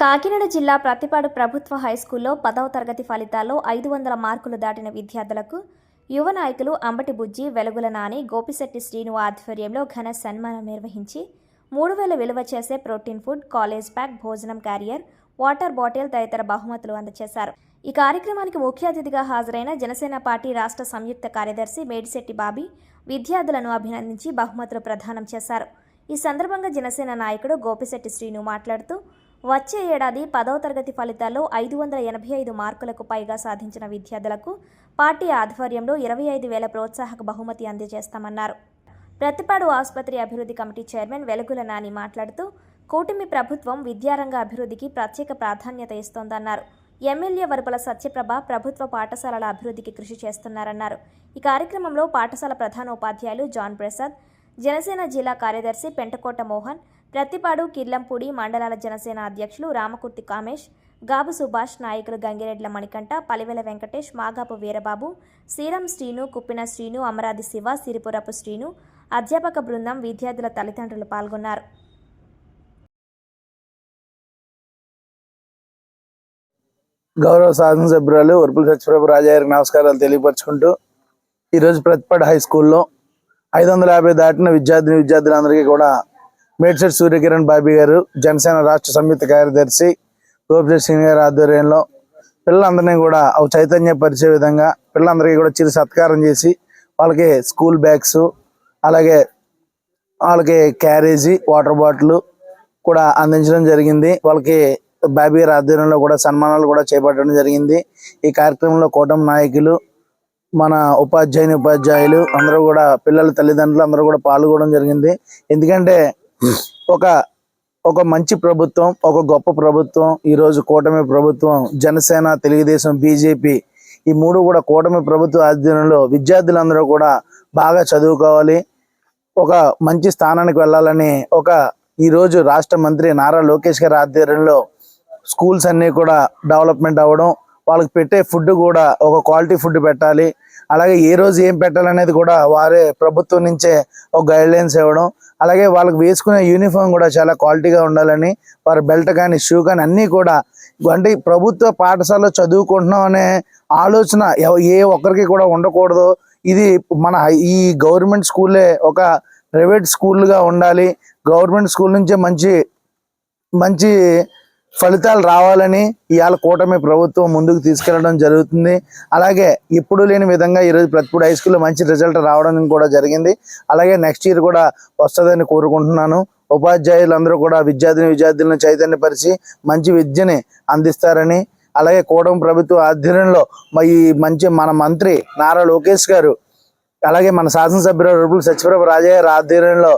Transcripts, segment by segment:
కాకినాడ జిల్లా ప్రతిపాడు ప్రభుత్వ హైస్కూల్లో 10వ తరగతి ఫలితాల్లో 500 మార్కులు దాటిన విద్యార్థులకు యువ నాయకులు అంబటి బుజ్జి, వెలుగుల నాని, గోపిశెట్టి శ్రీను ఆధ్వర్యంలో ఘన సన్మానం నిర్వహించి 3000 విలువ చేసే ప్రోటీన్ ఫుడ్, కాలేజ్ బ్యాగ్, భోజనం క్యారియర్, వాటర్ బాటిల్ తదితర బహుమతులు అందజేశారు. ఈ కార్యక్రమానికి ముఖ్య అతిథిగా హాజరైన జనసేన పార్టీ రాష్ట్ర సంయుక్త కార్యదర్శి మేడిశెట్టి బాబీ విద్యార్థులను అభినందించి బహుమతులు ప్రదానం చేశారు. ఈ సందర్భంగా జనసేన నాయకుడు గోపిశెట్టి శ్రీను మాట్లాడుతూ వచ్చే ఏడాది 10వ తరగతి ఫలితాల్లో 585 మార్కులకు పైగా సాధించిన విద్యార్థులకు పార్టీ ఆధ్వర్యంలో 25,000 ప్రోత్సాహక బహుమతి అందజేస్తామన్నారు. ప్రతిపాడు ఆసుపత్రి అభివృద్ధి కమిటీ చైర్మన్ వెలుగుల నాని మాట్లాడుతూ కూటమి ప్రభుత్వం విద్యారంగ అభివృద్ధికి ప్రత్యేక ప్రాధాన్యత ఇస్తోందన్నారు. ఎమ్మెల్యే వరపుల సత్యప్రభ ప్రభుత్వ పాఠశాలల అభివృద్ధికి కృషి చేస్తున్నారన్నారు. ఈ కార్యక్రమంలో పాఠశాల ప్రధానోపాధ్యాయులు జాన్ ప్రసాద్, జనసేన జిల్లా కార్యదర్శి పెంటకోట మోహన్, ప్రతిపాడు, కిర్లంపూడి మండలాల జనసేన అధ్యక్షులు రామకుర్తి కామేష్, గాబు సుభాష్, నాయకులు గంగిరెడ్ల మణికంఠ, పలివెల వెంకటేష్, మాగాపు వీరబాబు, శ్రీరం శ్రీను, కుప్పిన శ్రీను, అమరాది శివ, సిరిపురపు శ్రీను, అధ్యాపక బృందం, విద్యార్థుల తల్లిదండ్రులు పాల్గొన్నారు. గౌరవ శాసనసభ్యురాలు వరపుల సత్యప్రభ రాజా గారికి నమస్కారాలు తెలియపరచుకుంటూ ఈరోజు ప్రతిపాడు హై స్కూల్లో 550 దాటిన విద్యార్థులందరికీ కూడా మేడిశెట్టి సూర్యకిరణ్ బాబీ గారు, జనసేన రాష్ట్ర సంయుక్త కార్యదర్శి గోపిశెట్టి శ్రీను గారి ఆధ్వర్యంలో పిల్లలందరినీ కూడా చైతన్యపరిచే విధంగా పిల్లలందరికీ కూడా చిరు సత్కారం చేసి వాళ్ళకి స్కూల్ బ్యాగ్స్, అలాగే వాళ్ళకి క్యారేజీ, వాటర్ బాటిల్ కూడా అందించడం జరిగింది. వాళ్ళకి బాబీ గారి ఆధ్వర్యంలో కూడా సన్మానాలు కూడా చేపట్టడం జరిగింది. ఈ కార్యక్రమంలో కూటమి నాయకులు, మన ఉపాధ్యాయులు అందరూ కూడా, పిల్లల తల్లిదండ్రులు అందరూ కూడా పాల్గొనడం జరిగింది. ఎందుకంటే ఒక మంచి ప్రభుత్వం, ఒక గొప్ప ప్రభుత్వం ఈరోజు కూటమి ప్రభుత్వం, జనసేన, తెలుగుదేశం, బీజేపీ ఈ మూడు కూడా కూటమి ప్రభుత్వ ఆధ్వర్యంలో విద్యార్థులందరూ కూడా బాగా చదువుకోవాలి, ఒక మంచి స్థానానికి వెళ్ళాలని ఈరోజు రాష్ట్ర మంత్రి నారా లోకేష్ గారి ఆధ్వర్యంలో స్కూల్స్ అన్నీ కూడా డెవలప్మెంట్ అవ్వడం, వాళ్ళకి పెట్టే ఫుడ్ కూడా ఒక క్వాలిటీ ఫుడ్ పెట్టాలి, అలాగే ఏ రోజు ఏం పెట్టాలనేది కూడా వారే ప్రభుత్వం నుంచే ఒక గైడ్లైన్స్ ఇవ్వడం, అలాగే వాళ్ళకి వేసుకునే యూనిఫామ్ కూడా చాలా క్వాలిటీగా ఉండాలని, వారి బెల్ట్ కానీ షూ కానీ అన్నీ కూడా, అంటే ప్రభుత్వ పాఠశాలలో చదువుకుంటున్నాం అనే ఆలోచన ఏ ఒక్కరికి కూడా ఉండకూడదు. ఇది ఈ గవర్నమెంట్ స్కూలే ఒక ప్రైవేట్ స్కూల్గా ఉండాలి, గవర్నమెంట్ స్కూల్ నుంచే మంచి ఫలితాలు రావాలని ఇవాళ కూటమి ప్రభుత్వం ముందుకు తీసుకెళ్లడం జరుగుతుంది. అలాగే ఎప్పుడు లేని విధంగా ఈరోజు ప్రతిపాడు హై స్కూల్లో మంచి రిజల్ట్ రావడం కూడా జరిగింది. అలాగే నెక్స్ట్ ఇయర్ కూడా వస్తుందని కోరుకుంటున్నాను. ఉపాధ్యాయులందరూ కూడా విద్యార్థులను చైతన్యపరిచి మంచి విద్యని అందిస్తారని, అలాగే కూటమి ప్రభుత్వ ఆధ్వర్యంలో మన మంత్రి నారా లోకేష్ గారు, అలాగే మన శాసనసభ్యురాలు వరపుల సత్యప్రభ రాజా గారి ఆధ్వర్యంలో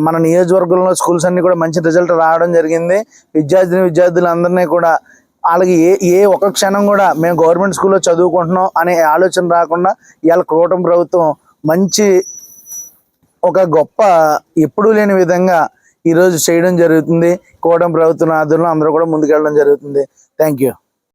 మన నియోజకవర్గంలో స్కూల్స్ అన్ని కూడా మంచి రిజల్ట్ రావడం జరిగింది. విద్యార్థులందరినీ కూడా వాళ్ళకి ఏ ఒక్క క్షణం కూడా మేము గవర్నమెంట్ స్కూల్లో చదువుకుంటున్నాం అనే ఆలోచన రాకుండా ఇవాళ కూటమి ప్రభుత్వం మంచి ఒక గొప్ప ఎప్పుడూ లేని విధంగా ఈరోజు చేయడం జరుగుతుంది. కూటమి ప్రభుత్వం ఆధ్వర్యంలో అందరూ కూడా ముందుకెళ్ళడం జరుగుతుంది. Thank you.